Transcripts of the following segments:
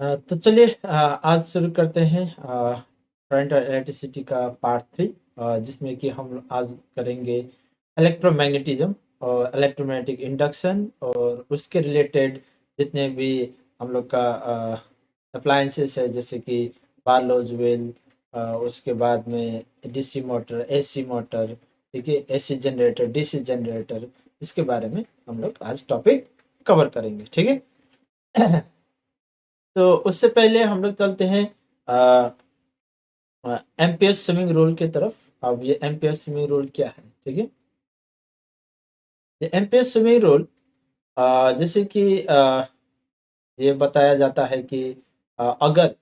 तो चलिए आज शुरू करते हैं करंट और इलेक्ट्रिसिटी का पार्ट 3, जिसमें कि हम आज करेंगे इलेक्ट्रोमैग्नेटिज्म और इलेक्ट्रोमैग्नेटिक इंडक्शन और उसके रिलेटेड जितने भी हम लोग का अप्लायंसेस है, जैसे कि बार्लोज व्हील, उसके बाद में डीसी मोटर, एसी मोटर, ठीक है, एसी जनरेटर, डीसी जनरेटर, इसके बारे में हम लोग आज टॉपिक कवर करेंगे, ठीक है। तो उससे पहले हम लोग चलते हैं एम्पियर स्विमिंग रूल की तरफ। अब ये एम्पियर स्विमिंग रूल क्या है, ठीक है। ये एम्पियर स्विमिंग रूल जैसे कि ये बताया जाता है कि अगर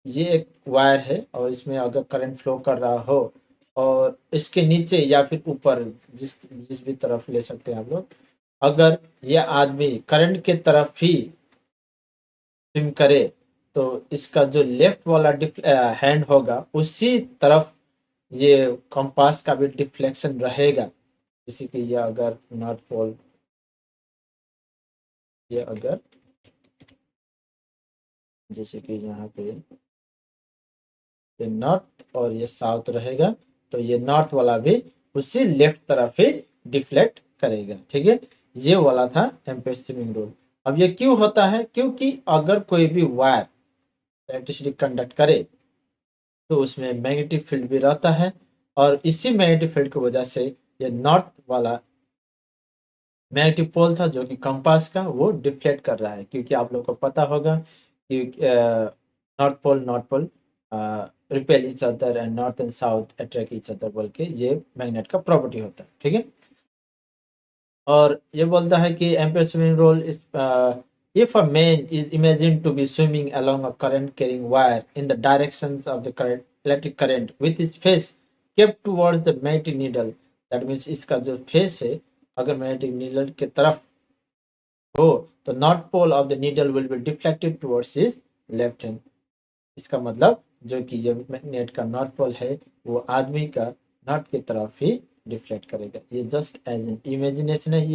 ये एक वायर है और इसमें अगर करंट फ्लो कर रहा हो और इसके नीचे या फिर ऊपर, जिस जिस भी तरफ ले सकते हैं आप लोग, अगर ये आदमी करंट के तरफ ही स्विम करे तो इसका जो लेफ्ट वाला हैंड होगा उसी तरफ ये कंपास का भी डिफ्लेक्शन रहेगा। जैसे कि ये अगर नॉर्थ पोल, ये अगर जैसे कि यहाँ पे ये नॉर्थ और ये साउथ रहेगा, तो ये नॉर्थ वाला भी उसी लेफ्ट तरफ ही डिफ्लेक्ट करेगा, ठीक है। ये वाला था एम्पियर स्विमिंग रूल। अब ये क्यों होता है? क्योंकि अगर कोई भी वायर इलेक्ट्रिसिटी कंडक्ट करे तो उसमें मैग्नेटिक फील्ड भी रहता है, और इसी मैग्नेटिक फील्ड की वजह से ये नॉर्थ वाला मैग्नेटिक पोल था जो कि कंपास का, वो डिफ्लेक्ट कर रहा है। क्योंकि आप लोग को पता होगा कि north pole repel each other and north and south attract each other बोल के ये मैग्नेट का प्रॉपर्टी होता है, ठीक है। और ये बोलता है कि ampere swimming rule is if a man is imagined to be swimming along a current carrying wire in the directions of the current electric current with his face kept towards the magnetic needle, that means इसका जो face है अगर magnetic needle की तरफ हो तो north pole of the needle will be deflected towards his left hand. इसका मतलब जो कि ये मैग्नेट का नॉर्थ पोल है वो आदमी का नॉर्थ की तरफ ही डिफ्लेक्ट करेगा। ये जस्ट एज एन इमेजिनेशन है।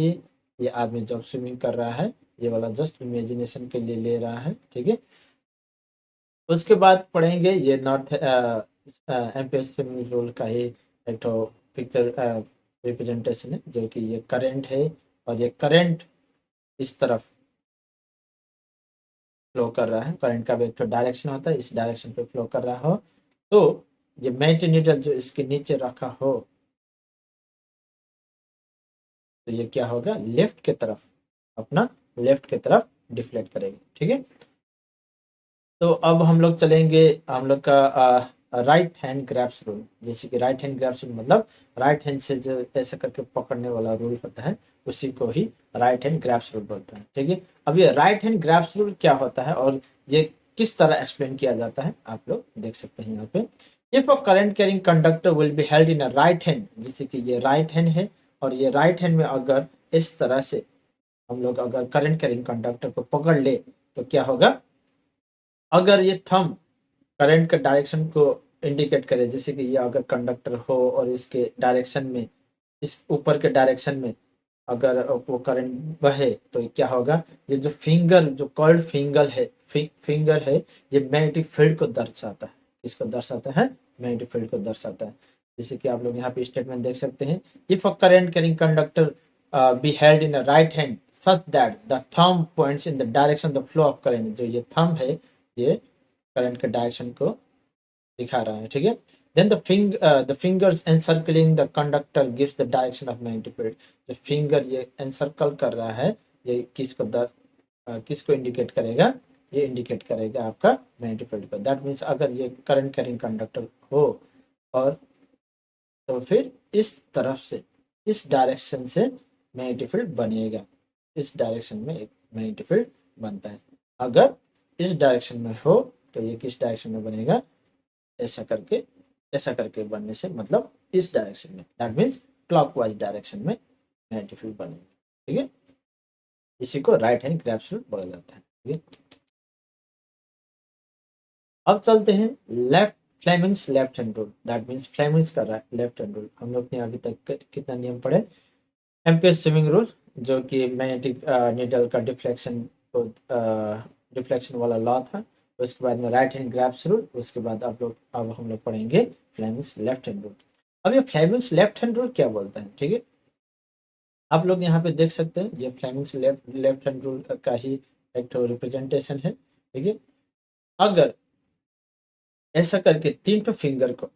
ये आदमी जब स्विमिंग कर रहा है ये वाला जस्ट इमेजिनेशन के लिए ले रहा है, ठीक है। उसके बाद पढ़ेंगे ये नॉर्थ एम्पियर स्विमिंग रूल का ही एक तो पिक्चर रिप्रेजेंटेशन है, जो कि ये करंट है और ये करंट इस तरफ फ्लो कर रहा है। करंट का भी एक तो डायरेक्शन होता है, इस डायरेक्शन पे फ्लो कर रहा हो तो ये मैग्नेटिक नीडल जो इसके नीचे रखा हो तो ये क्या होगा, लेफ्ट के तरफ, अपना लेफ्ट के तरफ डिफ्लेक्ट करेगा, ठीक है। तो अब हम लोग चलेंगे हम लोग का राइट हैंड ग्रैप्स रूल। जैसे कि राइट हैंड ग्रैप्स रूल मतलब राइट हैंड से जो ऐसा करके पकड़ने वाला रूल होता है उसी को ही राइट हैंड ग्रैप्स रूल बोलते हैं, ठीक है। अब ये राइट हैंड ग्रैप्स रूल क्या होता है और ये किस तरह एक्सप्लेन किया जाता है आप लोग देख सकते हैं यहाँ पे। If a current carrying conductor will be held in a right hand, जैसे कि ये राइट हैंड है और ये राइट हैंड में अगर इस तरह से हम लोग अगर करंट कैरिंग कंडक्टर को पकड़ ले तो क्या होगा, अगर ये थंब करंट के डायरेक्शन को इंडिकेट करे, जैसे कि ये अगर कंडक्टर हो और इसके डायरेक्शन में, इस ऊपर के डायरेक्शन में अगर वो करंट बहे तो क्या होगा, ये जो फिंगर, जो कर्ल्ड फिंगर है, फिंगर है, ये मैग्नेटिक फील्ड को दर्शाता है। इसको दर्शाता है, मैग्नेटिक फील्ड को दर्शाता है। जैसे कि आप लोग यहाँ पे स्टेटमेंट देख सकते हैं, if a current carrying conductor be held in a right hand such that the thumb points in the direction the flow of current, जो ये थंब है ये करंट के डायरेक्शन को दिखा रहा है, ठीक है। Then the fingers encircling the conductor gives the direction of magnetic field. जो फिंगर ये एनसर्कल कर रहा है ये किसको इंडिकेट करेगा, ये इंडिकेट करेगा आपका मैग्नेटिक फील्ड को। दैट मीन्स अगर ये करंट कैरिंग कंडक्टर हो और तो फिर इस तरफ से, इस डायरेक्शन से मैग्नेटिक फील्ड बनेगा। इस डायरेक्शन में एक मैग्नेटिक फील्ड बनता है। अगर इस डायरेक्शन में हो तो ये किस डायरेक्शन में बनेगा, ऐसा करके, ऐसा करके बनने से मतलब इस डायरेक्शन में, दैट मीन्स क्लॉकवाइज डायरेक्शन में मैग्नेटिक फील्ड बनेगा, ठीक है। इसी को राइट हैंड ग्रैप्स रूल बोला जाता है, ठीक है। अब चलते हैं left, Fleming's left hand rule, that means Fleming's का लेफ्ट हैंड रूल। हम लोग ने अभी तक कितना नियम पढ़े, एम्पियर स्विमिंग रूल जो कि मैग्नेटिक नीडल का डिफ्लेक्शन को रिफ्लेक्शन वाला लॉ था, उसके बाद में राइट हैंड ग्रैब्स रूल, उसके बाद अब हम लोग पढ़ेंगे फ्लेमिंग्स लेफ्ट हैंड रूल। अब ये फ्लेमिंग्स लेफ्ट हैंड रूल क्या बोलता है, ठीक है, आप लोग यहाँ पे देख सकते हैं, ये फ्लेमिंग्स लेफ्ट हैंड रूल का ही एक तो रिप्रेजेंटेशन है, ठीक है। अगर ऐसा करके 3 फिंगर को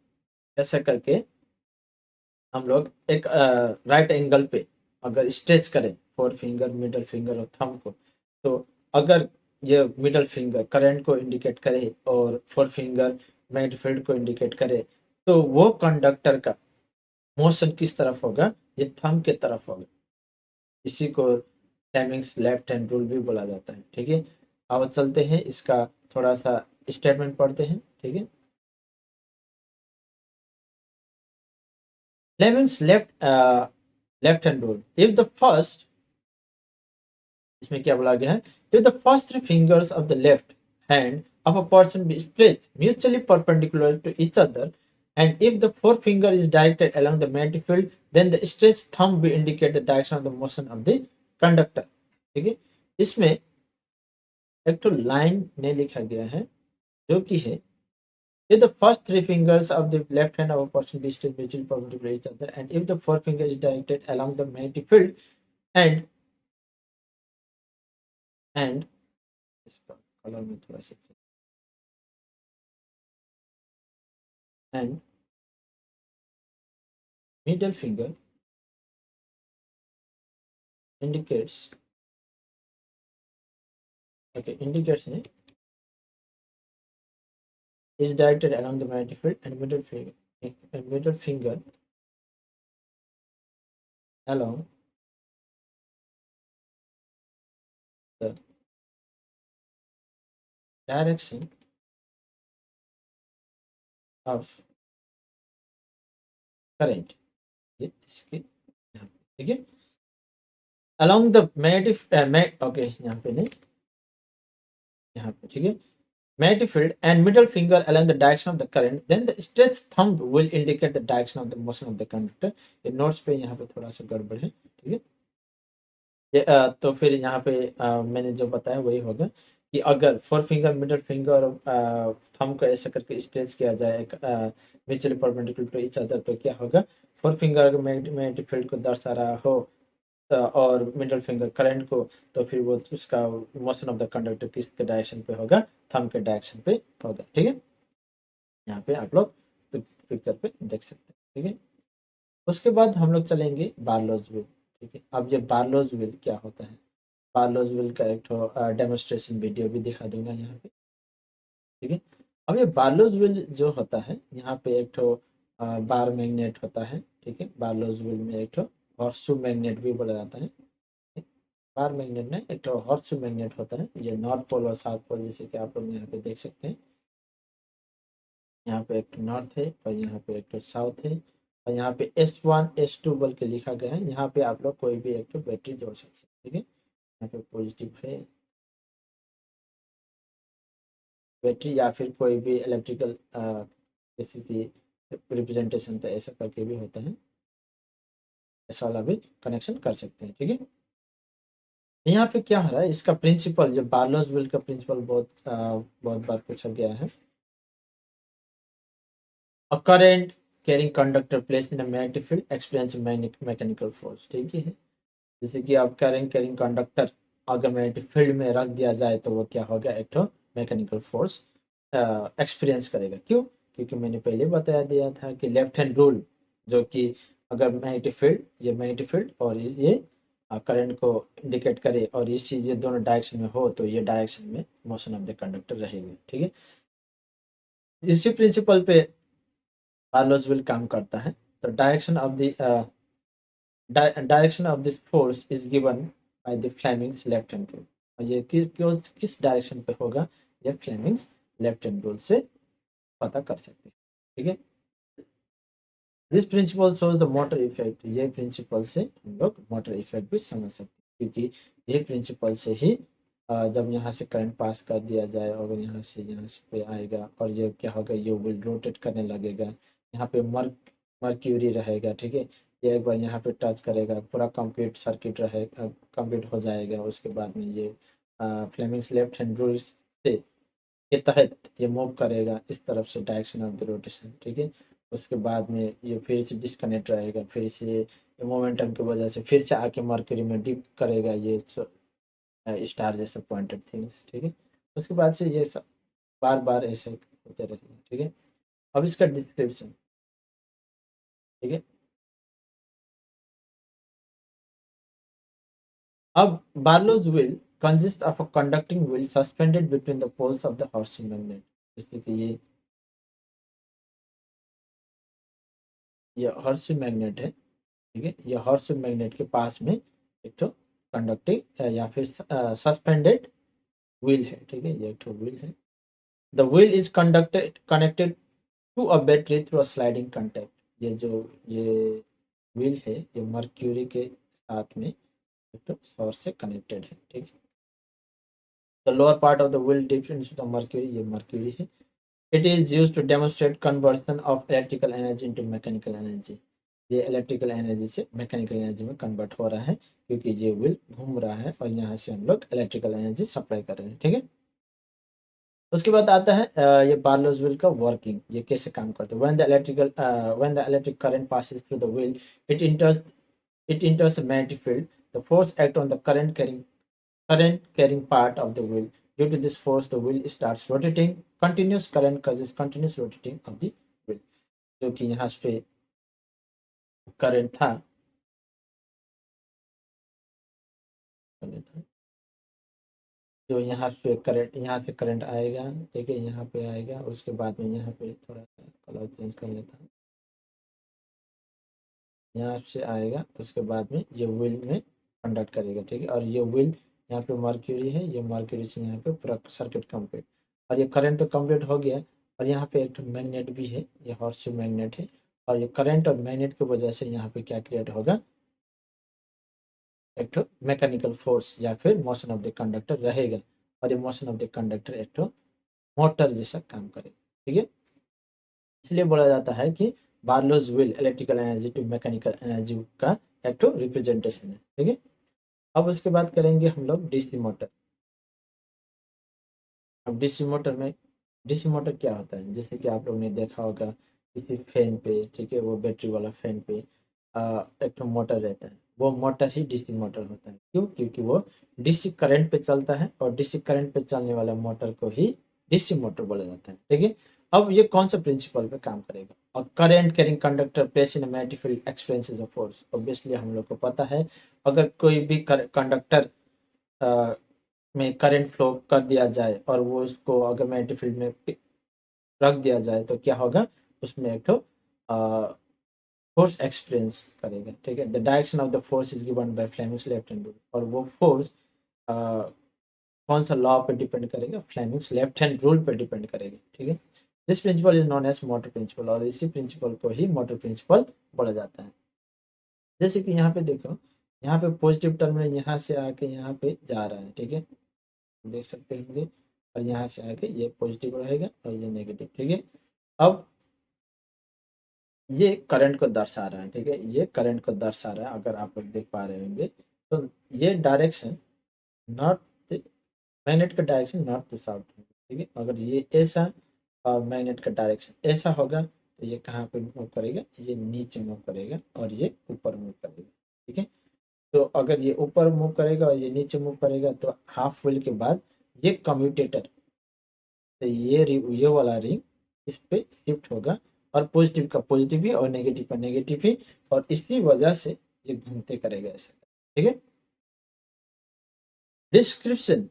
ऐसा करके हम लोग एक राइट एंगल पे अगर स्ट्रेच करें 4 फिंगर, मिडल फिंगर और थंब को, तो अगर ये मिडल फिंगर करंट को इंडिकेट करे और 4 फिंगर मैग्नेटिक फील्ड को इंडिकेट करे, तो वो कंडक्टर का मोशन किस तरफ होगा, ये थंब के तरफ होगा। इसी को फ्लेमिंग्स लेफ्ट हैंड रूल भी बोला जाता है, ठीक है। अब चलते हैं, इसका थोड़ा सा स्टेटमेंट पढ़ते हैं, ठीक है। Fleming's left hand rule, if the first, इसमें क्या बोला गया है, if the first 3 fingers of the left hand of a person be stretched mutually perpendicular to each other, and if the forefinger is directed along the magnetic field, then the stretched thumb will indicate the direction of the motion of the conductor, ठीक है। इसमें एक तो line ने लिखा गया है जो कि है, if the first 3 fingers of the left hand of a person be stretched mutually perpendicular to each other, and if the forefinger is directed along the magnetic field, and इसका कलर में थोड़ा सा, and middle finger indicates, okay, indicates is directed along the magnetic field, and middle finger along the direction of current, ये इसके यहाँ पे, ठीक है, along the magnetic okay, यहाँ पे नहीं, यहाँ पे, ठीक है, magnetic field and middle finger along the direction of the current, then the stretched thumb will indicate the direction of the motion of the conductor। ये नोट्स पे यहाँ पे थोड़ा सा गड़बड़ है, ठीक है। तो फिर यहाँ पे मैंने जो बताया वही होगा कि अगर 4 फिंगर, मिडल फिंगर और थंब को ऐसा करके स्ट्रेच किया जाए mutually perpendicular to each other, तो क्या होगा, 4 फिंगर अगर मैग्नेटिक फील्ड को दर्शा रहा हो और मिडल फिंगर करंट को, तो फिर वो उसका मोशन ऑफ द कंडक्टर किसके डायरेक्शन पे होगा, थंब के डायरेक्शन पे होगा, ठीक है। यहाँ पे आप लोग पिक्चर पे देख सकते हैं, ठीक है। उसके बाद हम लोग चलेंगे बार्लोज व्हील, ठीक है। अब ये बार्लोज व्हील क्या होता है, बार्लोज व्हील का एक तो डेमोन्स्ट्रेशन वीडियो भी दिखा दूंगा यहाँ पे, ठीक है। अब ये बार्लोज व्हील जो होता है, यहाँ पे एक तो बार मैग्नेट होता है, ठीक है। बार्लोज व्हील में एक तो हॉर्सशू मैग्नेट भी बोला जाता है, बार मैग्नेट नहीं, एक तो हॉर्सशू मैग्नेट होता है। ये नॉर्थ पोल और साउथ पोल, जैसे कि आप लोग यहाँ पे देख सकते हैं, यहाँ पे एक तो नॉर्थ है और यहाँ पे एक तो साउथ है, और यहाँ पे S1 S2 बोल के लिखा गया है। यहाँ पे आप लोग कोई भी एक तो बैटरी जोड़ सकते हैं, ठीक है। यहाँ पे पॉजिटिव है बैटरी, या फिर कोई भी इलेक्ट्रिकल जैसे कि रिप्रेजेंटेशन तो ऐसा करके भी होता है, ऐसा वाला भी कनेक्शन कर सकते हैं, ठीक है। यहाँ पे क्या हो रहा है, इसका प्रिंसिपल जो बार्लोज व्हील का प्रिंसिपल बहुत बार पूछा गया है। A current carrying conductor placed in a magnetic field experience mechanical force, ठीक है। जैसे कि आप कैरिंग कंडक्टर अगर मैग्नेटिक फील्ड में रख दिया जाए तो वो क्या होगा, एक तो मैकेनिकल फोर्स एक्सपीरियंस करेगा। क्यों, क्योंकि मैंने पहले बता दिया था कि लेफ्ट हैंड रूल, जो कि अगर मैग्नेटिक फील्ड, ये मैग्नेटिक फील्ड और ये करंट को इंडिकेट करे और इस चीज़ ये दोनों डायरेक्शन में हो, तो ये डायरेक्शन में मोशन ऑफ द कंडक्टर रहेगी, ठीक है। इसी प्रिंसिपल पे बार्लोज व्हील काम करता है। तो direction of this force is given by the Fleming's left hand rule, और ये किस डायरेक्शन पे होगा, ये फ्लेमिंग्स लेफ्ट हैंड रूल से पता कर सकते हैं, ठीक है। This principal shows the motor effect, ये प्रिंसिपल से हम लोग मोटर इफेक्ट भी समझ सकते हैं, क्योंकि ये प्रिंसिपल से ही जब यहाँ से करंट पास कर दिया जाए और यहाँ से पे आएगा, और ये क्या होगा, ये विल रोटेट करने लगेगा। यहाँ पे मर्क्यूरी रहेगा, ठीक है। ये एक बार यहाँ पे टच करेगा, पूरा कंप्लीट सर्किट रहेगा, कंप्लीट हो जाएगा, उसके बाद में ये फ्लेमिंग्स लेफ्ट हैंड रूल से के तहत ये मूव करेगा इस तरफ से डायरेक्शन ऑफ द रोटेशन, ठीक है। उसके बाद में ये फिर से डिस्कनेक्ट रहेगा, फिर से ये मोमेंटम की वजह से फिर से आके मरकरी में डिप करेगा ये स्टार जैसे पॉइंटेड थिंग्स, ठीक है। उसके बाद से ये सब बार बार ऐसे होते रहेगा, ठीक है। अब इसका डिस्क्रिप्शन, ठीक है। अब Barlow's wheel consist of a conducting wheel suspended between the poles of the horse magnet. जैसे कि ये हॉर्स मैग्नेट है, ठीक है। ये हॉर्स मैग्नेट के पास में एक तो कंडक्टिंग या फिर सस्पेंडेड व्हील है, ठीक है। ये एक तो व्हील है। The wheel is conducted connected to a battery through a sliding contact. ये व्हील है ये मर्क्यूरी के साथ में एक तो सोर्स से कनेक्टेड है, ठीक है। The lower part of the wheel dips into the mercury, ये मर्क्यूरी है। It is used to demonstrate conversion of electrical energy into mechanical energy. ये इलेक्ट्रिकल एनर्जी से मैकेनिकल एनर्जी में कन्वर्ट हो रहा है, क्योंकि ये व्हील घूम रहा है और यहाँ से हम लोग इलेक्ट्रिकल एनर्जी सप्लाई कर रहे हैं, ठीक है। उसके बाद आता है ये बार्लोस व्हील का वर्किंग, ये कैसे काम करते हैं। When the electric current passes through the wheel, it इंटर्स the magnetic field. The force act on the current carrying part of the wheel. Due to this force, the wheel starts rotating. Continuous current causes continuous rotating of the wheel. जो कि यहाँ पे current था, जो यहाँ पे current, यहाँ से करंट आएगा, ठीक है, यहाँ पे आएगा। उसके बाद में यहाँ पे थोड़ा सा कलर चेंज कर लेता हूँ, यहाँ से आएगा। उसके बाद में ये व्हील में कंडक्ट करेगा, ठीक है। और ये व्हील यहाँ पे मर्क्यूरी है, ये मर्क्यूरी से यहाँ पे पूरा सर्किट कंप्लीट, और ये करंट तो कंप्लीट हो गया। और यहाँ पे एक मैग्नेट भी है, ये हॉर्स मैग्नेट है। और ये करंट और मैग्नेट की वजह से यहाँ पे क्या क्रिएट होगा, एक तो मैकेनिकल फोर्स या फिर मोशन ऑफ द कंडक्टर रहेगा। और ये मोशन ऑफ द कंडक्टर एक तो मोटर जैसा काम करेगा, ठीक है। इसलिए बोला जाता है कि Barlow's wheel electrical energy to mechanical energy का एक तो रिप्रेजेंटेशन है, ठीक है। अब उसके बाद करेंगे हम लोग डीसी मोटर। अब डीसी मोटर क्या होता है, जैसे कि आप लोग ने देखा होगा किसी फैन पे, ठीक है, वो बैटरी वाला फैन पे एक तो मोटर रहता है, वो मोटर ही डीसी मोटर होता है। क्यों? क्योंकि वो डीसी करंट पे चलता है, और डीसी करंट पे चलने वाला मोटर को ही डीसी मोटर बोला जाता है, ठीक है। अब ये कौन सा प्रिंसिपल पे काम करेगा। और current carrying conductor place in a magnetic field experiences a force. Obviously हम लोग को पता है, अगर कोई भी कंडक्टर में करंट फ्लो कर दिया जाए और वो उसको अगर मैग्नेटिक फील्ड में रख दिया जाए तो क्या होगा, उसमें एक तो फोर्स एक्सपीरियंस करेगा, ठीक है। The direction of the force is given by Fleming's left hand rule. और वो फोर्स कौन सा लॉ पे डिपेंड करेगा, फ्लेमिंग्स लेफ्ट हैंड रूल पे डिपेंड करेगा, ठीक है। This principle is known as motor principle, और इसी प्रिंसिपल को ही मोटर प्रिंसिपल बोला जाता है। जैसे कि यहाँ पे देखो, यहाँ पे पॉजिटिव टर्मिनल यहाँ से आके यहाँ पे जा रहा है, ठीक है, देख सकते होंगे। और यहाँ से आके ये पॉजिटिव रहेगा और ये नेगेटिव, ठीक है। अब ये करंट को दर्शा रहा है, ठीक है, ये करंट को दर्शा रहा है, अगर आप लोग देख पा रहे होंगे। तो ये डायरेक्शन नॉर्थ, मैग्नेट का डायरेक्शन नॉर्थ टू साउथ है, ठीक है। अगर ये ऐसा और मैग्नेट का डायरेक्शन ऐसा होगा तो ये कहाँ पे मूव करेगा, ये नीचे मूव करेगा और ये ऊपर मूव करेगा, ठीक है। तो अगर ये ऊपर मूव करेगा और ये नीचे मूव करेगा तो हाफ व्हील के बाद ये कम्यूटेटर, तो ये वाला रिंग इस पे शिफ्ट होगा, और पॉजिटिव का पॉजिटिव ही और नेगेटिव का नेगेटिव ही, और इसी वजह से ये घूमते करेगा ऐसे, ठीक है। डिस्क्रिप्शन,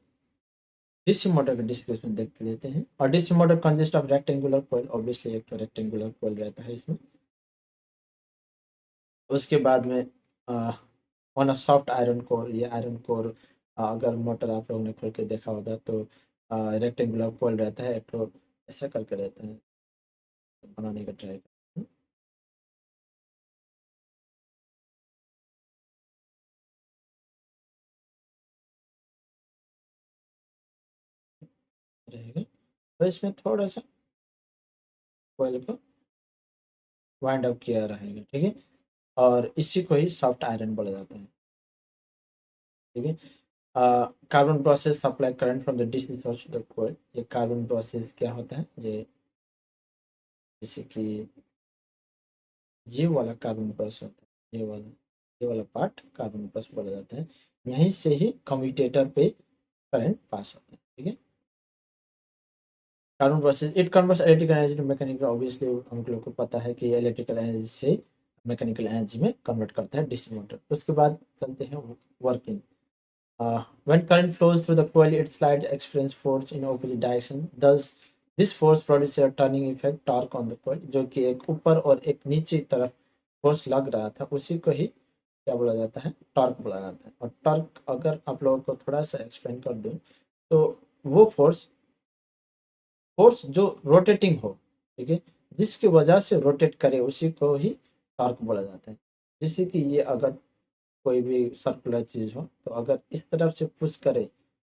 डीसी मोटर का डिस्क्रिप्शन देख लेते हैं। और DC motor consist of rectangular coil, obviously एक तो रेक्टेंगुलर कॉइल रहता है इसमें। उसके बाद में on a soft iron core, ये आयरन कोर अगर मोटर आप लोगों ने खोल के देखा होगा तो रेक्टेंगुलर कॉइल रहता है, एक तो ऐसा करके रहता है, बनाने का ट्राई रहेगा। तो इसमें थोड़ा सा कॉइल को वाइंड अप किया रहेगा, ठीक है। और इसी को ही सॉफ्ट आयरन बोला जाता है, ठीक है। Carbon process supply current from the DC source to the coil. ये कार्बन प्रोसेस क्या होता है, ये जैसे कि ये वाला कार्बन प्रोसेस होता है, ये वाला पार्ट कार्बन प्रोसेस बोला जाता है। यहीं से ही कम्यूटेटर पे करंट पास होता है, ठीक है। Carbon process it converts electrical energy to mechanical. Obviously हम लोग को पता है कि इलेक्ट्रिकल एनर्जी से मैकेनिकल एनर्जी में कन्वर्ट करता है डीसी मोटर। उसके बाद चलते हैं working. When current flows through the coil, its slides experience force in opposite direction. Thus, this force produces a turning effect, torque on the coil, जो कि एक ऊपर और एक नीचे तरफ फोर्स लग रहा था, उसी को ही क्या बोला जाता है, टॉर्क बोला जाता है। और टॉर्क अगर आप लोगों को थोड़ा सा एक्सप्लेन कर दूं, तो वो फोर्स फोर्स जो रोटेटिंग हो, ठीक है, जिसकी वजह से रोटेट करे, उसी को ही टॉर्क बोला जाता है। जैसे कि ये अगर कोई भी सर्कुलर चीज हो, तो अगर इस तरफ से पुश करे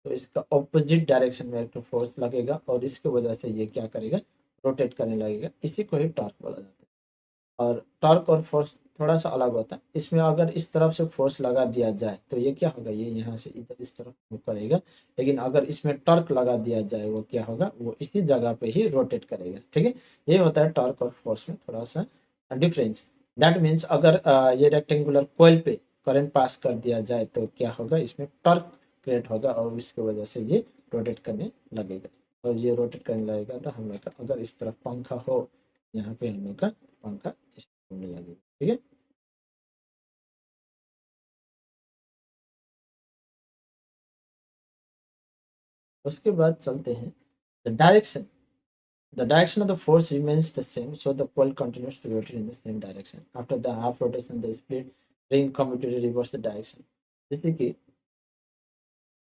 तो इसका ऑपोजिट डायरेक्शन में एक फोर्स लगेगा और इसकी वजह से ये क्या करेगा, रोटेट करने लगेगा, इसी को ही टॉर्क बोला जाता है। और टॉर्क और फोर्स थोड़ा सा अलग होता है। इसमें अगर इस तरफ से फोर्स लगा दिया जाए तो ये क्या होगा, ये यहाँ से इधर इस तरफ मूव करेगा। लेकिन अगर इसमें टॉर्क लगा दिया जाए, वो क्या होगा, वो इसी जगह पे ही रोटेट करेगा, ठीक है। ये होता है टॉर्क और फोर्स में थोड़ा सा डिफरेंस। दैट मीन्स अगर ये रेक्टेंगुलर कॉइल पे करंट पास कर दिया जाए तो क्या होगा, इसमें टॉर्क क्रिएट होगा और इसकी वजह से ये रोटेट करने लगेगा। और ये रोटेट करने लगेगा तो हम लोग का अगर इस तरफ पंखा हो, यहाँ पे हम लोग का पंखा घूमने लगेगा, ठीक है। उसके बाद चलते हैं the direction. The direction of the force remains the same, so the coil continues to rotate in the same direction. After the half rotation, the split ring commutator reverse the direction. जैसे कि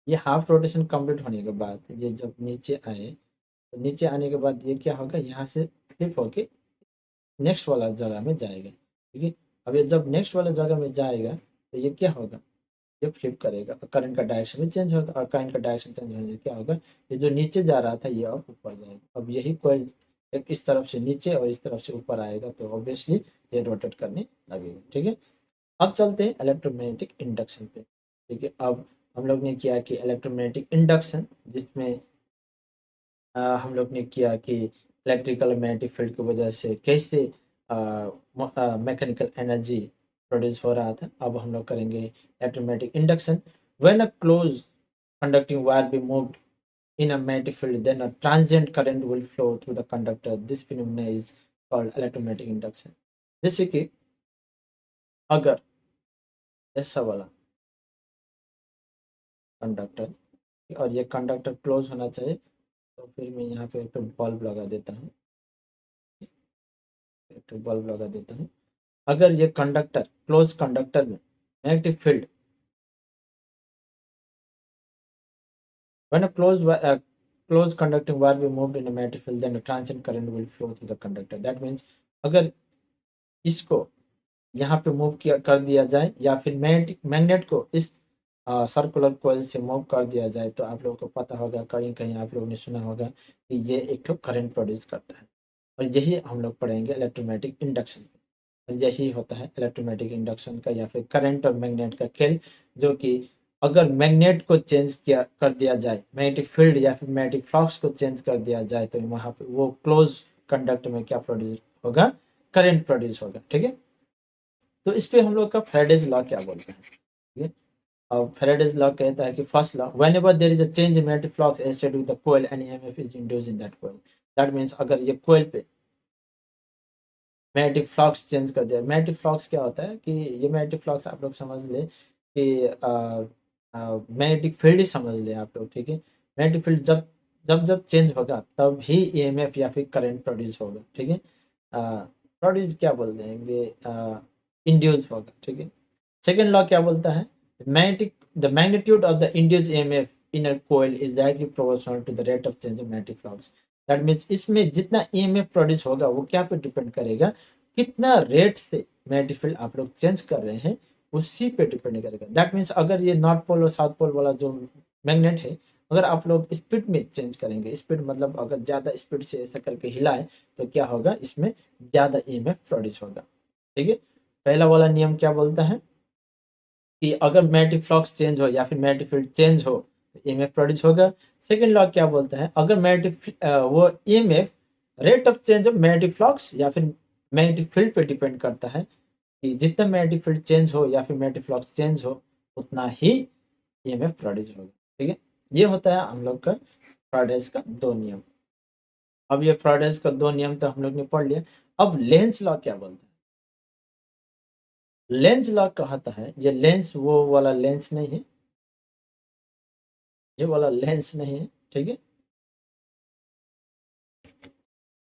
ये half rotation complete होने के बाद ये जब नीचे आए, तो नीचे आने के बाद ये क्या होगा, यहाँ से फ्लिप होके नेक्स्ट वाला जगह में जाएगा, ठीक है। अब ये जब नेक्स्ट वाला जगह में जाएगा तो ये क्या होगा, ये फ्लिप करेगा, करंट का डायरेक्शन भी चेंज होगा। और करंट का डायरेक्शन चेंज होने से क्या होगा, ये जो नीचे जा रहा था ये अब ऊपर जाएगा। अब यही कोई एक इस तरफ से नीचे और इस तरफ से ऊपर आएगा तो ऑब्वियसली ये रोटेट करने लगेगा, ठीक है। अब चलते हैं इलेक्ट्रोमैग्नेटिक इंडक्शन पे, ठीक है। अब हम लोग ने किया कि इलेक्ट्रोमैग्नेटिक इंडक्शन, जिसमें हम लोग ने किया कि इलेक्ट्रिकल मैग्नेटिक फील्ड की वजह से कैसे मैकेनिकल एनर्जी प्रोड्यूस हो रहा था। अब हम लोग करेंगे electromagnetic induction. When a close conducting wire be moved in a magnetic field, then a transient current will flow through the conductor. This phenomena is called electromagnetic induction. जैसे कि अगर ऐसा वाला कंडक्टर, और ये कंडक्टर क्लोज होना चाहिए, तो फिर मैं यहाँ पे एक तो बल्ब लगा देता हूँ, एक तो बल्ब लगा देता हूँ। अगर ये कंडक्टर क्लोज कंडक्टर में magnetic field, when a closed conducting wire be moved in a magnetic field, then a transient current will flow through the conductor. That means अगर इसको यहाँ पे मूव किया कर दिया जाए, या फिर मैग्नेट को इस सर्कुलर कॉइल से मूव कर दिया जाए, तो आप लोगों को पता होगा, कहीं कहीं आप लोगों ने सुना होगा कि ये एक तो करंट प्रोड्यूस करता है। और यही हम लोग पढ़ेंगे इलेक्ट्रोमैग्नेटिक इंडक्शन। जैसे ही होता है इलेक्ट्रोमैग्नेटिक इंडक्शन का या फिर करंट और मैग्नेट का खेल, जो कि अगर मैग्नेट को चेंज किया कर दिया जाए, मैग्नेटिक फील्ड या फिर मैग्नेटिक फ्लक्स को चेंज कर दिया जाए, तो वहाँ पे वो क्लोज कंडक्ट में क्या प्रोड्यूस होगा, करंट प्रोड्यूस होगा, ठीक है। तो इस पे हम लोग का फैराडेज लॉ क्या बोलते हैं, ठीक है। अब फैराडेज लॉ कहता है कि first law, whenever there is a change in magnetic flux instead with the coil an EMF is induced in that coil. That means अगर ये कॉइल पे मैग्नेटिक फ्लक्स चेंज कर दिया। मैग्नेटिक फ्लक्स क्या होता है कि ये मैग्नेटिक फ्लक्स आप लोग समझ ले कि मैग्नेटिक फील्ड ही समझ ले आप लोग, ठीक है। मैग्नेटिक फील्ड जब जब जब चेंज होगा तब ही ईएमएफ या फिर करंट प्रोड्यूस होगा, ठीक है। प्रोड्यूस क्या बोल देंगे, इंड्यूस होगा, ठीक है। सेकेंड लॉ क्या बोलता है, the magnitude of the induce EMF in a coil is directly proportional to the rate of change of magnetic flux. That means इसमें जितना ईएमएफ प्रोड्यूस होगा वो क्या पे डिपेंड करेगा, कितना रेट से मैग्नेटिक फील्ड आप लोग चेंज कर रहे हैं, उसी पे डिपेंड करेगा। दैट मीन्स अगर ये नॉर्थ पोल और साउथ पोल वाला जो मैग्नेट है, अगर आप लोग स्पीड में चेंज करेंगे, स्पीड मतलब अगर ज़्यादा स्पीड से ऐसा करके हिलाए, तो क्या होगा, इसमें ज़्यादा ईएमएफ प्रोड्यूस होगा, ठीक है। पहला वाला नियम क्या बोलता है, कि अगर मैग्नेटिक फ्लक्स चेंज हो या फिर मैग्नेटिक फील्ड चेंज हो तो ईएमएफ प्रोड्यूस होगा। सेकंड लॉ क्या बोलता है, अगर मैग्नेटिक वो EMF rate of change of magnetic flux या फिर मैग्नेटिक फील्ड पे डिपेंड करता है, कि जितना मैग्नेटिक फील्ड चेंज हो या फिर मैग्नेटिक फ्लक्स चेंज हो उतना ही ईएमएफ प्रोड्यूस होगा। ठीक है, ये होता है हम लोग का फ्राइडेज का दो नियम। अब ये फ्राइडेज का दो नियम तो हम लोग ने पढ़ लिया। अब लेंस लॉ क्या बोलता है, लेंस लॉ कहता है, ये लेंस वो वाला लेंस नहीं है, ये वाला लेंस नहीं है, ठीक है,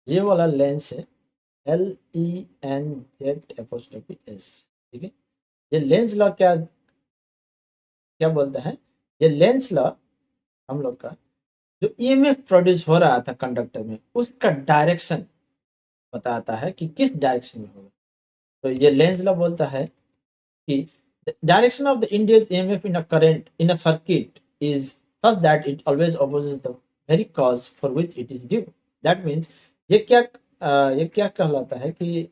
ये वाला लेंस है LENZ''S, ठीक है। ये लेंस लॉ क्या क्या बोलता है, ये लेंस लॉ हम लोग का जो ईएमएफ प्रोड्यूस हो रहा था कंडक्टर में उसका डायरेक्शन बताता है कि किस डायरेक्शन में होगा। तो ये लेंस लॉ बोलता है कि direction of the induced EMF in a current in a circuit is such that it always opposes the very cause for which it is due. That means ये क्या कहलाता है कि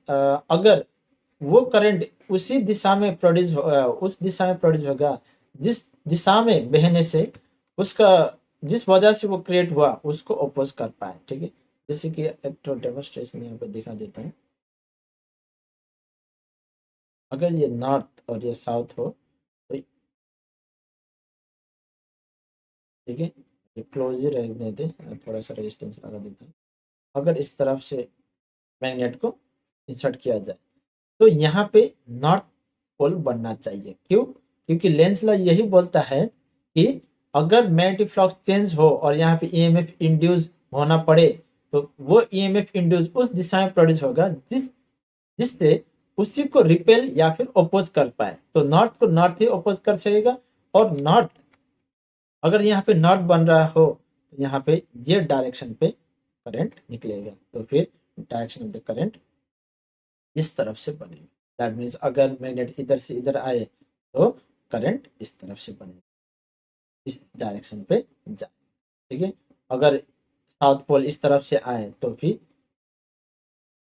अगर वो करंट उसी दिशा में प्रोड्यूस उस दिशा में प्रोड्यूस होगा जिस दिशा में बहने से उसका जिस वजह से वो क्रिएट हुआ उसको अपोज कर पाए। ठीक है, जैसे कि एक तो डेमोन्स्ट्रेशन यहाँ पे दिखा देता हूँ। अगर ये नॉर्थ और ये साउथ हो तो ठीक है, ये क्लोज ही रहने दे, थोड़ा सा रेजिस्टेंस लगा देता हूँ। अगर इस तरफ से मैग्नेट को इंसर्ट किया जाए तो यहाँ पे नॉर्थ पोल बनना चाहिए। क्यों? क्योंकि लेंस लॉ यही बोलता है कि अगर मैग्नेटिक फ्लक्स चेंज हो और यहाँ पे ईएमएफ इंड्यूस होना पड़े तो वो ईएमएफ इंड्यूस उस दिशा में प्रोड्यूस होगा जिससे उसी को रिपेल या फिर अपोज कर पाए। तो नॉर्थ को नॉर्थ ही अपोज कर सकेगा, और नॉर्थ अगर यहाँ पे नॉर्थ बन रहा हो तो यहाँ पे ये डायरेक्शन पे करंट निकलेगा, तो फिर डायरेक्शन ऑफ द करंट इस तरफ से बनेगा। दैट मीन्स अगर मैग्नेट इधर से इधर आए तो करंट इस तरफ से बनेगा, इस डायरेक्शन पे जाए। ठीक है, अगर साउथ पोल इस तरफ से आए तो फिर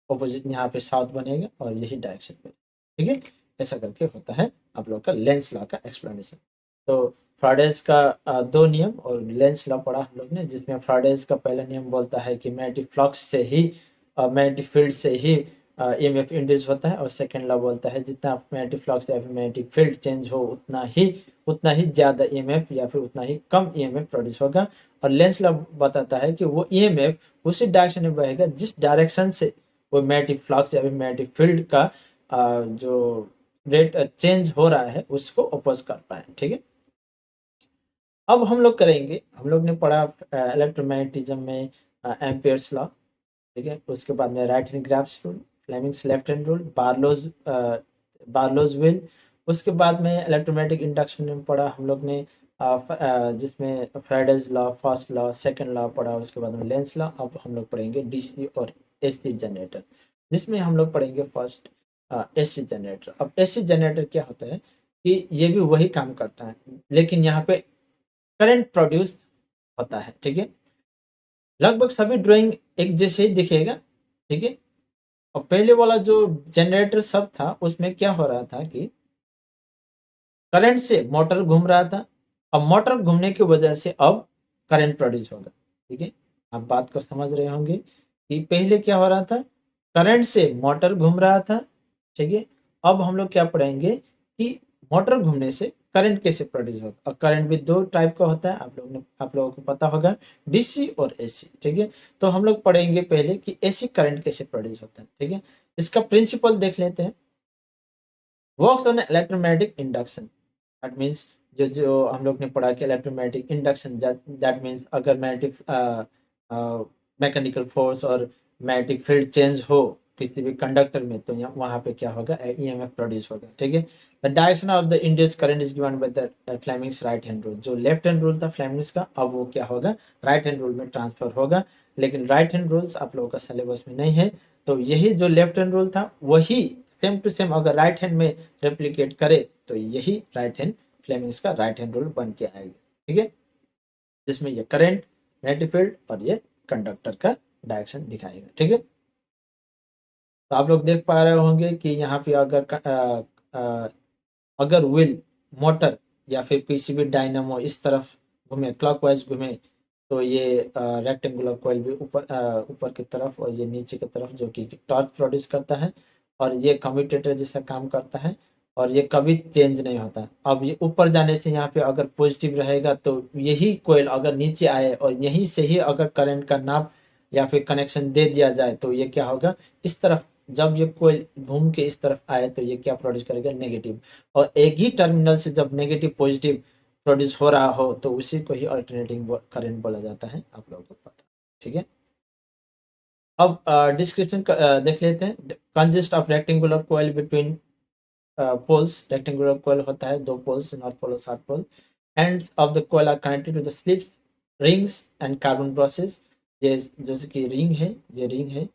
ऑपोजिट यहाँ पे साउथ बनेगा और यही डायरेक्शन पे। ठीक है, ऐसा करके होता है आप लोग का लेंस लॉ का एक्सप्लेनेशन। तो फ्राइडेज का दो नियम और लेंस लॉ पढ़ा हम लोग ने, जिसमें फ्राइडेज का पहला नियम बोलता है कि मैग्नेटिक फ्लक्स से ही मैग्नेटिक फील्ड से ही ईएमएफ इंड्यूस होता है, और सेकेंड लॉ बोलता है जितना मैग्नेटिक फ्लक्स या फिर मैग्नेटिक फील्ड चेंज हो उतना ही ज़्यादा ईएमएफ या फिर उतना ही कम ईएमएफ प्रोड्यूस होगा। और लेंस लॉ बताता है कि वो ईएमएफ उसी डायरेक्शन में बहेगा जिस डायरेक्शन से वो मैग्नेटिक फ्लक्स या फिर मैग्नेटिक फील्ड का जो रेट चेंज हो रहा है उसको अपोज कर पाए। ठीक है, अब हम लोग करेंगे, हम लोग ने पढ़ा इलेक्ट्रोमैग्नेटिज्म में एम्पियर्स लॉ। ठीक है, उसके बाद में right hand graphs rule, Fleming's left hand rule, Barlow's wheel. उसके बाद में इलेक्ट्रोमैग्नेटिक इंडक्शन में पढ़ा हम लोग ने जिसमें Fridays law, first law, second law पढ़ा। उसके बाद में लेंस लॉ। अब हम लोग पढ़ेंगे डीसी और एसी जनरेटर, जिसमें हम लोग पढ़ेंगे फर्स्ट एसी जनरेटर। अब एसी जनरेटर क्या होता है कि ये भी वही काम करता है, लेकिन यहाँ पे करंट प्रोड्यूस होता है। ठीक है, लगभग सभी ड्राइंग एक जैसे ही दिखेगा। ठीक है, और पहले वाला जो जनरेटर सब था उसमें क्या हो रहा था कि करंट से मोटर घूम रहा था, अब मोटर घूमने की वजह से अब करंट प्रोड्यूस होगा। ठीक है, आप बात को समझ रहे होंगे कि पहले क्या हो रहा था, करंट से मोटर घूम रहा था। ठीक है, अब हम लोग क्या पढ़ेंगे कि मोटर घूमने से करंट कैसे प्रोड्यूस होगा। और करंट भी दो टाइप का होता है, आप लोगों को पता होगा, डीसी और एसी। ठीक है, तो हम लोग पढ़ेंगे पहले कि एसी करंट कैसे प्रोड्यूस होता है। ठीक है, इसका प्रिंसिपल देख लेते हैं। Works on electromagnetic induction, that means जो हम लोग ने पढ़ा कि इलेक्ट्रोमैग्नेटिक इंडक्शन, दैट मीन्स अगर मैग्नेटिक मैकेनिकल फोर्स और मैग्नेटिक फील्ड चेंज हो किसी भी कंडक्टर में तो वहाँ पे क्या होगा, ईएमएफ प्रोड्यूस होगा। ठीक है, the direction of the induced current is given by the Fleming's right hand rule. जो लेफ्ट हैंड रूल था फ्लेमिंग्स का, अब वो क्या होगा, राइट हैंड रूल में ट्रांसफर होगा। लेकिन राइट हैंड रूल्स आप लोगों का सिलेबस में नहीं है, तो यही जो लेफ्ट हैंड रूल था वही सेम टू सेम अगर राइट हैंड में रेप्लिकेट करे तो यही राइट हैंड फ्लेमिंग्स का राइट हैंड रूल बन के आएगा। ठीक है, जिसमें ये करंट, मैग्नेटिक फील्ड और ये कंडक्टर का डायरेक्शन दिखाएगा। ठीक है, तो आप लोग देख पा रहे होंगे कि यहाँ पे अगर विल मोटर या फिर पीसीबी डायनामो इस तरफ घूमे, क्लॉकवाइज घूमे, तो ये रेक्टेंगुलर कॉइल भी ऊपर की तरफ और ये नीचे की तरफ, जो कि टॉर्क प्रोड्यूस करता है और ये कम्यूटेटर जैसा काम करता है और ये कभी चेंज नहीं होता। अब ये ऊपर जाने से यहाँ पे अगर पॉजिटिव रहेगा तो यही कॉइल अगर नीचे आए और यहीं से ही अगर करंट का नाप या फिर कनेक्शन दे दिया जाए तो ये क्या होगा, इस तरफ जब ये कोई घूम के इस तरफ आए तो ये क्या प्रोड्यूस करेगा, नेगेटिव। और एक ही टर्मिनल से जब नेगेटिव पॉजिटिव प्रोड्यूस हो रहा हो तो उसी को ही अल्टरनेटिंग करंट बोला जाता है, आप लोगों को पता। ठीक है, अब डिस्क्रिप्शन देख लेते हैं। Consist of rectangular coil between poles, rectangular coil होता है दो पोल्स, नॉर्थ पोल और south pole. Ends of the coil are connected to the slips, rings and carbon brushes. ये जैसे कि रिंग है, ये रिंग है,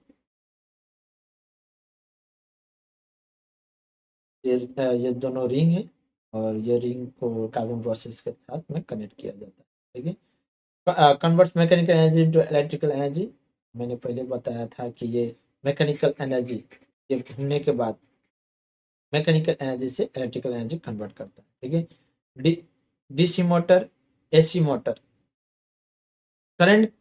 ये दोनों रिंग है और ये रिंग को कार्बन ब्रशेस के साथ में कनेक्ट किया जाता है। ठीक है, converts mechanical energy to electrical energy. मैंने पहले बताया था कि ये मैकेनिकल एनर्जी ये घूमने के बाद मैकेनिकल एनर्जी से इलेक्ट्रिकल एनर्जी कन्वर्ट करता है। ठीक है, DC motor, AC motor, current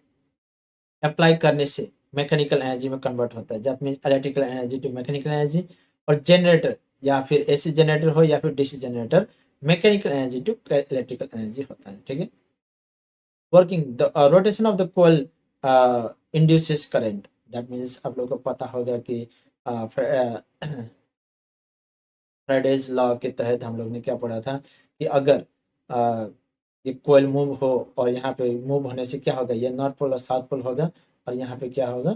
apply करने से मैकेनिकल एनर्जी में कन्वर्ट होता है, that means electrical energy to mechanical energy. और जनरेटर या फिर एसी जनरेटर हो या फिर DC generator, mechanical energy to electrical energy होता है। ठीक है, working the rotation of the coil induces current, that means आप लोगों को पता होगा कि फ्राइडेज लॉ के तहत हम लोग ने क्या पढ़ा था कि अगर ये कोयल मूव हो और यहाँ पे मूव होने से क्या होगा, ये नॉर्थ पोल और साउथ पोल होगा और यहाँ पे क्या होगा,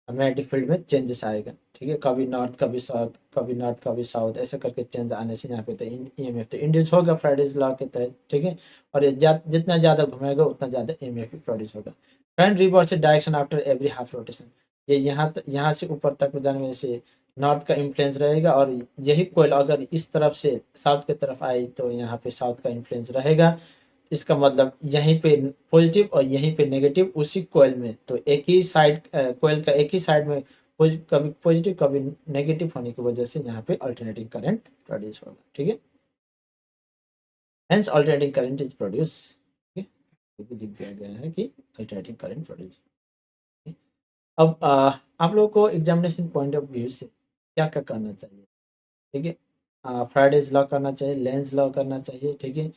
मैग्नेटिक फील्ड में चेंजेस आएगा। ठीक है, कभी नॉर्थ कभी साउथ, कभी नॉर्थ कभी साउथ, ऐसे करके चेंज आने से यहाँ पे तो ईएमएफ तो इंड्यूस होगा फ्राइडेज लॉ के तहत। ठीक है, और ये जितना ज़्यादा घुमेगा उतना ज़्यादा ईएमएफ प्रोड्यूस होगा। Current reverse direction after every half rotation, ये यहाँ से ऊपर तक जाने से नॉर्थ का इन्फ्लुएंस रहेगा और यही कोयल अगर इस तरफ से साउथ की तरफ आई तो यहाँ पे साउथ का इन्फ्लुएंस रहेगा। इसका मतलब यहीं पे पॉजिटिव और यहीं पे नेगेटिव उसी कोयल में, तो एक ही साइड कोयल का एक ही साइड में कभी पॉजिटिव कभी नेगेटिव होने की वजह से यहाँ पे अल्टरनेटिंग करंट प्रोड्यूस होगा। ठीक है, hence alternating current is produce. ठीक है, लिख दिया गया है कि अल्टरनेटिंग करंट प्रोड्यूस। अब आप लोगों को एग्जामिनेशन पॉइंट ऑफ व्यू से क्या क्या करना चाहिए। ठीक है, फ्राइडेज लॉ करना चाहिए, लेंस लॉ करना चाहिए। ठीक है,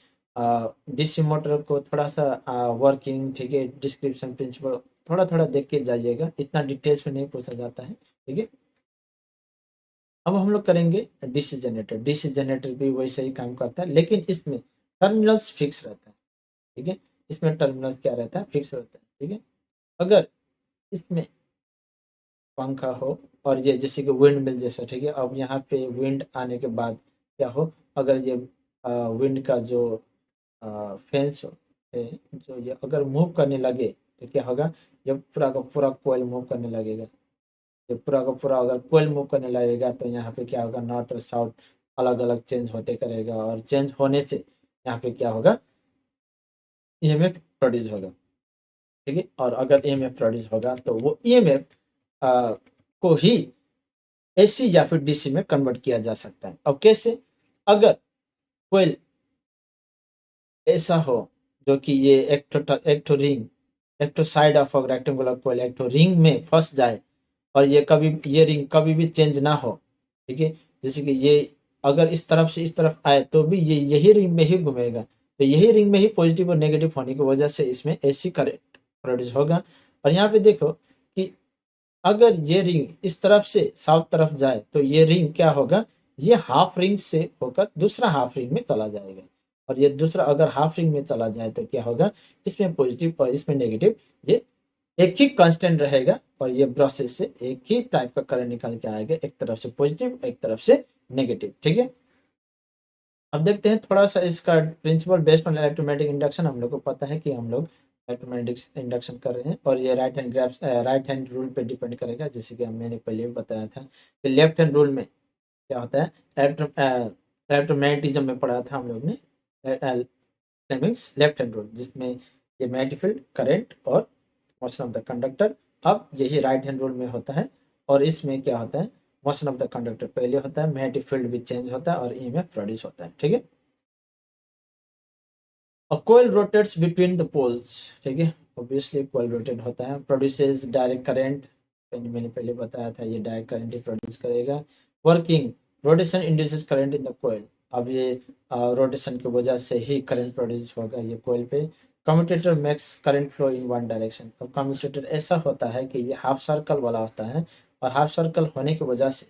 डीसी मोटर को थोड़ा सा वर्किंग, ठीक है, डिस्क्रिप्शन प्रिंसिपल थोड़ा थोड़ा देख के जाइएगा, इतना डिटेल्स में नहीं पूछा जाता है। ठीक है, अब हम लोग करेंगे डीसी जनरेटर। डीसी जनरेटर भी वैसे ही काम करता है लेकिन इसमें टर्मिनल्स फिक्स रहता है। ठीक है, इसमें टर्मिनल्स क्या रहता है, फिक्स रहता है। ठीक है, अगर इसमें पंखा हो और ये जैसे कि विंड मिल जैसा, ठीक है, अब यहाँ पे विंड आने के बाद क्या हो, अगर ये विंड का जो फेंस है, जो ये अगर मूव करने लगे तो क्या होगा, ये पूरा का पूरा कोयल मूव करने लगेगा। ये पूरा का पूरा अगर कोयल मूव करने लगेगा तो यहाँ पे क्या होगा, नॉर्थ और साउथ अलग अलग चेंज होते करेगा और चेंज होने से यहाँ पे क्या होगा, ईएमएफ प्रोड्यूस होगा। ठीक है, और अगर ईएमएफ प्रोड्यूस होगा तो वो ईएमएफ को ही एसी या फिर डीसी में कन्वर्ट किया जा सकता है। अब कैसे, अगर कोई ऐसा हो जो कि ये एक तो रिंग, एक तो साइड ऑफ रेक्टेंगुलर कोयल एक तो रिंग में फंस जाए और ये रिंग कभी भी चेंज ना हो। ठीक है, जैसे कि ये अगर इस तरफ से इस तरफ आए तो भी ये यही रिंग में ही घूमेगा, तो यही रिंग में ही पॉजिटिव और नेगेटिव होने की वजह से इसमें एसी करंट प्रोड्यूस होगा। और यहाँ पे देखो कि अगर ये रिंग इस तरफ से साउथ तरफ जाए तो ये रिंग क्या होगा, ये हाफ रिंग से होकर दूसरा हाफ रिंग में चला जाएगा और ये दूसरा अगर हाफ रिंग में चला जाए तो क्या होगा, इसमें पॉजिटिव और इसमें नेगेटिव ये एक ही कांस्टेंट रहेगा और ये ब्रशेस से एक ही टाइप का करंट निकल के आएगा, एक तरफ से पॉजिटिव एक तरफ से नेगेटिव। ठीक है, अब देखते हैं थोड़ा सा इसका principle based on electromagnetic induction. हम लोग को पता है कि हम लोग इलेक्ट्रोमैग्नेटिक इंडक्शन कर रहे हैं और ये राइट हैंड रूल पे डिपेंड करेगा, जैसे कि मैंने पहले भी बताया था कि लेफ्ट हैंड रूल में क्या होता है, इलेक्ट्रोमैग्नेटिज्म में पढ़ा था हम लोग ने फ्लेमिंग्स लेफ्ट हैंड रूल, जिसमें ये मैग्नेटिक फील्ड, करंट और मोशन ऑफ द कंडक्टर। अब यही राइट हैंड रूल में होता है और इसमें क्या होता है, मोशन ऑफ द कंडक्टर पहले होता है, मैग्नेटिक फील्ड भी चेंज होता है और ईएमएफ प्रोड्यूस होता है। ठीक है, A coil rotates between the poles, ठीक है, ऑब्वियसली coil रोटेट होता है, प्रोड्यूसेस डायरेक्ट करंट, मैंने पहले बताया था ये डायरेक्ट करंट ही प्रोड्यूस करेगा। Working, rotation induces current in the coil, अब ये रोटेशन की वजह से ही करंट प्रोड्यूस होगा ये कोयल पे। Commutator makes current flow in one direction, अब कम्यूटेटर ऐसा होता है कि ये हाफ सर्कल वाला होता है, और हाफ सर्कल होने की वजह से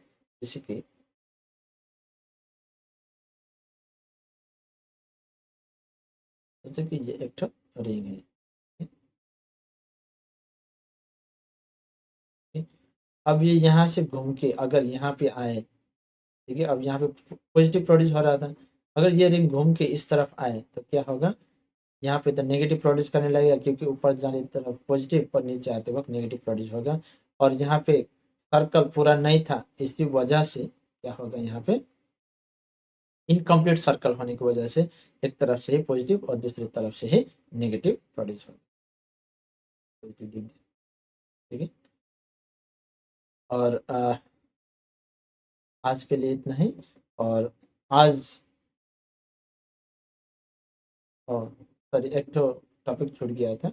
जैसे कि ये एक ठो रिंग है, ठीक है? अब ये यहाँ से घूम के अगर यहाँ पे आए, ठीक है, अब यहाँ पे पॉजिटिव प्रोड्यूस हो रहा था, अगर ये रिंग घूम के इस तरफ आए तो क्या होगा, यहाँ पे तो नेगेटिव प्रोड्यूस करने लगेगा, क्योंकि ऊपर जाने की तरफ पॉजिटिव, पर नीचे आते वक्त नेगेटिव प्रोड्यूस होगा। और यहाँ पे सर्कल पूरा नहीं था, इसकी वजह से क्या होगा, यहाँ पे इनकम्प्लीट सर्कल होने की वजह से एक तरफ से ही पॉजिटिव और दूसरी तरफ से ही नेगेटिव प्रोड्यूस होगा, ठीक है। और आज के लिए इतना ही। और आज और सॉरी, एक तो टॉपिक छूट गया था।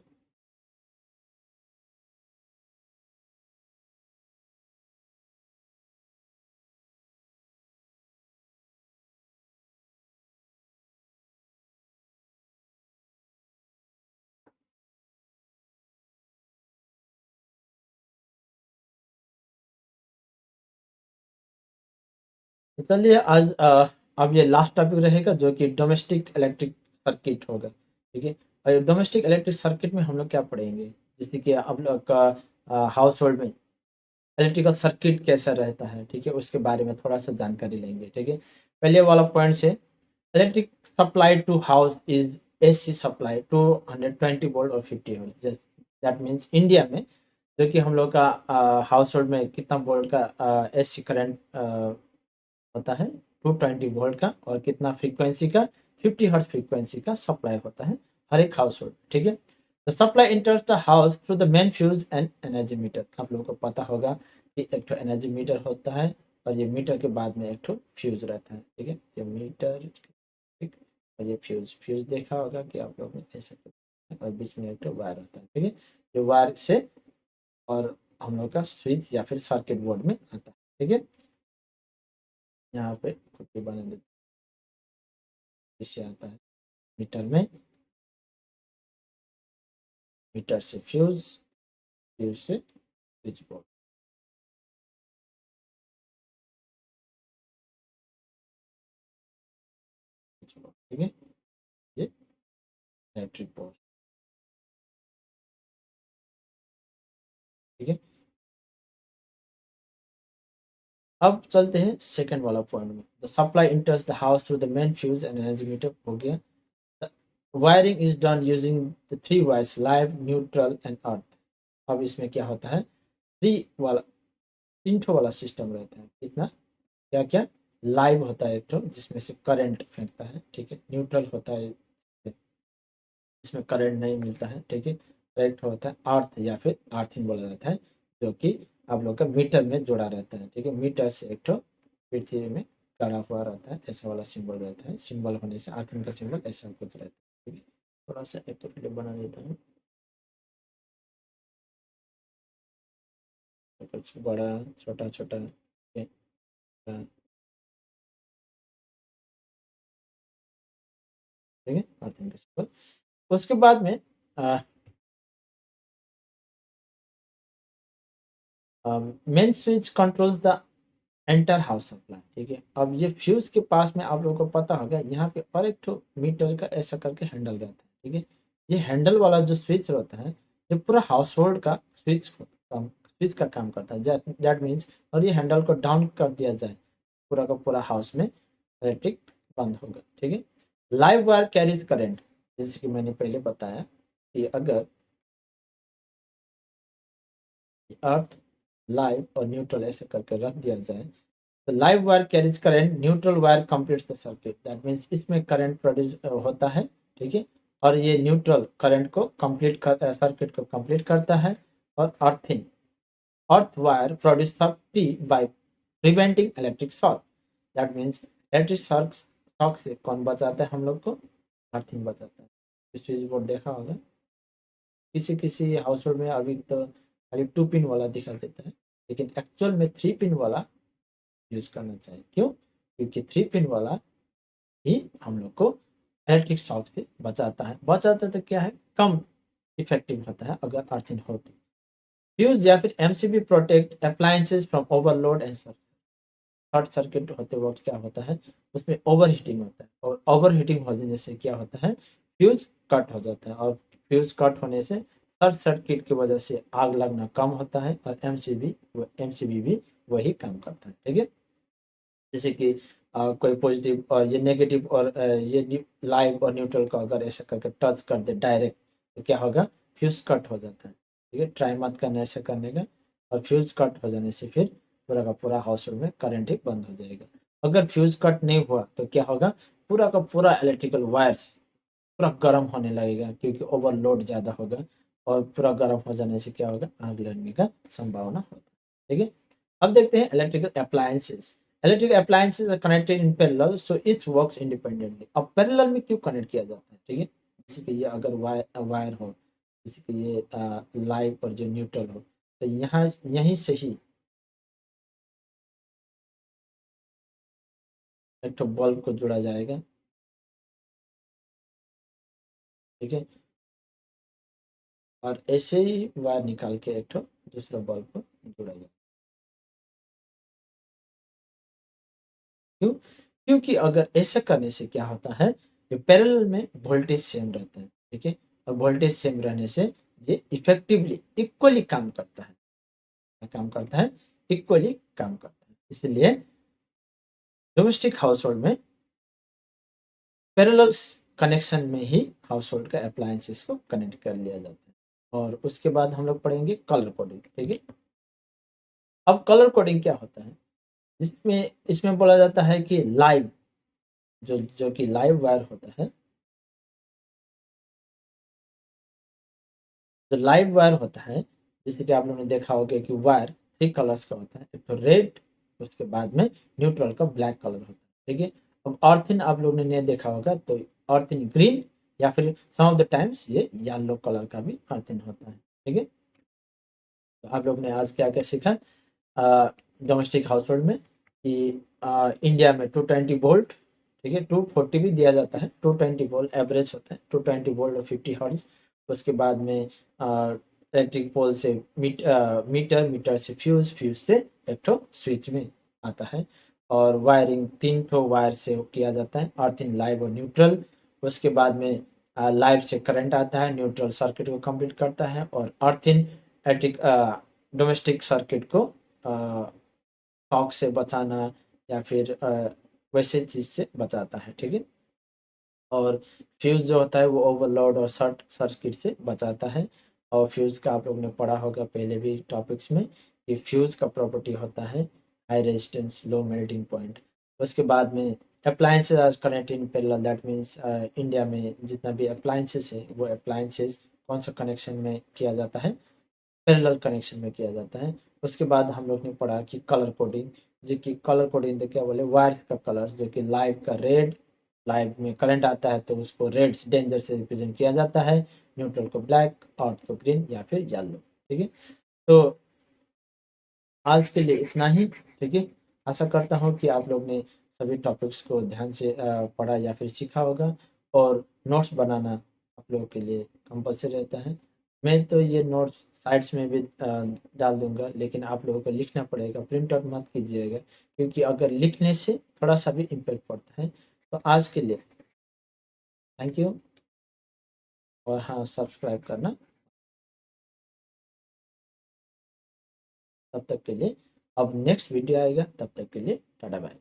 तो चलिए आज अब ये लास्ट टॉपिक रहेगा, जो कि डोमेस्टिक इलेक्ट्रिक सर्किट होगा, ठीक है। और डोमेस्टिक इलेक्ट्रिक सर्किट में हम लोग क्या पढ़ेंगे, जैसे कि आप लोग का हाउस होल्ड में इलेक्ट्रिकल सर्किट कैसा रहता है, ठीक है, उसके बारे में थोड़ा सा जानकारी लेंगे, ठीक है। पहले वाला पॉइंट से, electric supply to house is AC supply to 120 volt और 50 वोल्ट, दैट मीन्स इंडिया में जो कि हम लोग का हाउस होल्ड में कितना वोल्ट का एसी करंट होता है, 220 वोल्ट का, और कितना फ्रीक्वेंसी का, 50 हर्ट्ज फ्रीक्वेंसी का सप्लाई होता है हर एक हाउस होल्ड, ठीक है। The supply इंटर्स the house through the main fuse and energy meter, आप लोगों को पता होगा कि एक तो एनर्जी मीटर होता है, और ये मीटर के बाद में एक तो फ्यूज रहता है, ठीक है, ये मीटर, ठीक, और ये फ्यूज, फ्यूज देखा होगा कि आप लोग ने ऐसे, और बीच में एक तो वायर होता है, ठीक है, ये वायर से और हम लोग का स्विच या फिर सर्किट बोर्ड में आता है, ठीक है। यहाँ पे खुद बना देते, इससे आता है मीटर में, मीटर से फ्यूज, फ्यूज से स्विच बोर्ड, ठीक है, ये इलेक्ट्रिक बोर्ड, ठीक है। अब चलते हैं सेकंड वाला पॉइंट में, the supply इंटर्स the house through the main fuse and energy meter, हो गया। Wiring is done using the three wires, live, neutral and earth. अब इसमें क्या होता है, थ्री वाला, तीन ठो वाला सिस्टम रहता है, कितना, क्या क्या, लाइव होता है एक ठो जिसमें से करंट फेंकता है, ठीक है, न्यूट्रल होता है इसमें करंट नहीं मिलता है, ठीक है, करेक्ट होता है अर्थ या फिर अर्थिंग बोला जाता है, जो कि आप लोग का मीटर में जुड़ा रहता है, ठीक है, मीटर से एक ठो पृथ्वी में गड़ा हुआ रहता है, ऐसा वाला सिंबल रहता है, सिंबल होने से अर्थिंग का सिंबल ऐसा कुछ रहता है, ठीक है। थोड़ा सा एक तो क्लिप बना देता हूँ, तो कुछ बड़ा छोटा छोटा, ठीक है, अर्थिंग का सिंबल। उसके बाद में main switch controls the enter house supply, ठीक है। अब ये फ्यूज के पास में आप लोगों को पता होगा, यहाँ पे और एक ठो मीटर का ऐसा करके हैंडल रहता है, ठीक है। ये हैंडल वाला जो स्विच रहता है, ये पूरा हाउस होल्ड का स्विच का काम करता है, दैट मीन्स, और ये हैंडल को डाउन कर दिया जाए, पूरा का पूरा हाउस में इलेक्ट्रिक बंद होगा, ठीक है। लाइव वायर कैरीज करेंट, जैसे कि मैंने पहले बताया कि अगर अर्थ, लाइव और न्यूट्रल ऐसे करके रख दिया जाए, तो live wire carries current, neutral wire completes the circuit, that means इसमें करंट प्रोड्यूस होता है, ठीक है, और ये न्यूट्रल करंट को कंप्लीट कर, सर्किट को कंप्लीट करता है। और अर्थिंग, अर्थ वायर प्रोड्यूस शक्ति by preventing electric shock, that means electric shock से कौन बचाता है हम लोग को, अर्थिंग बचाता है, स्विच बोर्ड देखा होगा, किसी किसी हाउस होल्ड में अभी तो खाली 2 पिन वाला दिखा देता है, लेकिन एक्चुअल में 3 पिन वाला यूज करना चाहिए। क्यों? क्योंकि 3 पिन वाला ही हम लोग को इलेक्ट्रिक शॉक से बचाता तो क्या है, कम इफेक्टिव होता है अगर अर्थिंग हो तो। फ्यूज या फिर MCB protect appliances from overload and short circuit होते वक्त क्या होता है, उसमें ओवर हीटिंग होता है, और ओवर हीटिंग होने से क्या होता है, फ्यूज कट हो जाता है, और फ्यूज कट होने से शॉर्ट सर्किट की वजह से आग लगना कम होता है, और एमसीबी भी वही काम करता है। ठीक है, जैसे कि कोई पॉजिटिव और ये नेगेटिव और ये लाइव और न्यूट्रल को अगर ऐसा करके टच कर दे डायरेक्ट, तो क्या होगा, फ्यूज कट हो जाता है। ठीक है, ट्राई मत करना ऐसा करने का, और फ्यूज कट हो जाने से फिर पूरा का पूरा हाउस होल्ड में करंट ही बंद हो जाएगा। अगर फ्यूज कट नहीं हुआ तो क्या होगा, पूरा का पूरा इलेक्ट्रिकल वायर्स पूरा गर्म होने लगेगा, क्योंकि ओवरलोड ज़्यादा होगा, और पूरा गर्म हो जाने से क्या होगा, आग लगने का संभावना होता है। ठीक है, अब देखते हैं electrical appliances. Electric appliances are connected in parallel so each works independently. अब पैरेलल में क्यों कनेक्ट किया जाता है? ठीक है, जैसे कि ये अगर वायर हो, जैसे कि ये लाइव और जो न्यूट्रल हो, तो यहाँ यहीं से ही एक तो बल्ब को जोड़ा जाएगा। ठीक है, और ऐसे ही वायर निकाल के एक तो दूसरा बल्ब को जोड़ा जाएगा। क्यों? क्योंकि अगर ऐसा करने से क्या होता है, ये पैरेलल में वोल्टेज सेम रहता है। ठीक है, और वोल्टेज सेम रहने से ये इफेक्टिवली इक्वली काम करता है। क्या काम करता है? इक्वली काम करता है। इसलिए डोमेस्टिक हाउस होल्ड में पैरेलल कनेक्शन में ही हाउस होल्ड का अप्लायंसेस को कनेक्ट कर लिया जाता है। और उसके बाद हम लोग पढ़ेंगे कलर कोडिंग। ठीक है, अब कलर कोडिंग क्या होता है, इसमें इसमें बोला जाता है कि लाइव जो जो कि लाइव वायर होता है, जो लाइव वायर होता है, जैसे कि आप लोगों ने देखा होगा कि वायर 3 कलर्स का होता है, एक तो रेड, उसके बाद में न्यूट्रल का ब्लैक कलर होता है। ठीक है, अब अर्थिन आप लोगों ने नहीं देखा होगा, तो अर्थिन ग्रीन या फिर सम ऑफ द टाइम्स ये येलो कलर का भी अर्थिन होता है। ठीक है, तो आप लोग ने आज क्या क्या सीखा डोमेस्टिक हाउस होल्ड में, कि इंडिया में 220 वोल्ट, ठीक है, 240 भी दिया जाता है, 220 वोल्ट एवरेज होता है, 220 वोल्ट और 50 हर्ट्ज। उसके बाद में इलेक्ट्रिक पोल से मीटर, मीटर से फ्यूज, फ्यूज से एक ठो स्विच में आता है, और वायरिंग 3 ठो वायर से किया जाता है, अर्थिंग, लाइव और न्यूट्रल। उसके बाद में लाइव से करंट आता है, न्यूट्रल सर्किट को कंप्लीट करता है, और अर्थिंग इलेक्ट्रिक डोमेस्टिक सर्किट को शॉक से बचाना या फिर वैसे चीज़ से बचाता है। ठीक है, और फ्यूज़ जो होता है वो ओवरलोड और शॉर्ट सर्किट से बचाता है। और फ्यूज़ का आप लोग ने पढ़ा होगा पहले भी टॉपिक्स में, कि फ्यूज़ का प्रॉपर्टी होता है high resistance, low melting point. उसके बाद में appliances are connected in parallel, that means India में जितना भी अप्लायंसेज है वो अप्लायंसेज कौन सा कनेक्शन में किया जाता है, पैरेलल कनेक्शन में किया जाता है। उसके बाद हम लोग ने पढ़ा कि कलर कोडिंग, जो कि कलर कोडिंग तो क्या बोले, वायर्स का कलर, जो कि लाइव का रेड, लाइव में करंट आता है तो उसको रेड डेंजर से रिप्रेजेंट किया जाता है, न्यूट्रल को ब्लैक, अर्थ को ग्रीन या फिर येलो। ठीक है, तो आज के लिए इतना ही। ठीक है, आशा करता हूँ कि आप लोग ने सभी टॉपिक्स को ध्यान से पढ़ा या फिर सीखा होगा, और नोट्स बनाना आप लोगों के लिए कंपलसरी रहता है। मैं तो ये नोट्स साइड्स में भी डाल दूंगा, लेकिन आप लोगों को लिखना पड़ेगा, प्रिंट आउट मत कीजिएगा, क्योंकि अगर लिखने से थोड़ा सा भी इम्पेक्ट पड़ता है। तो आज के लिए थैंक यू, और हाँ, सब्सक्राइब करना। तब तक के लिए, अब नेक्स्ट वीडियो आएगा, तब तक के लिए टाटा बाय।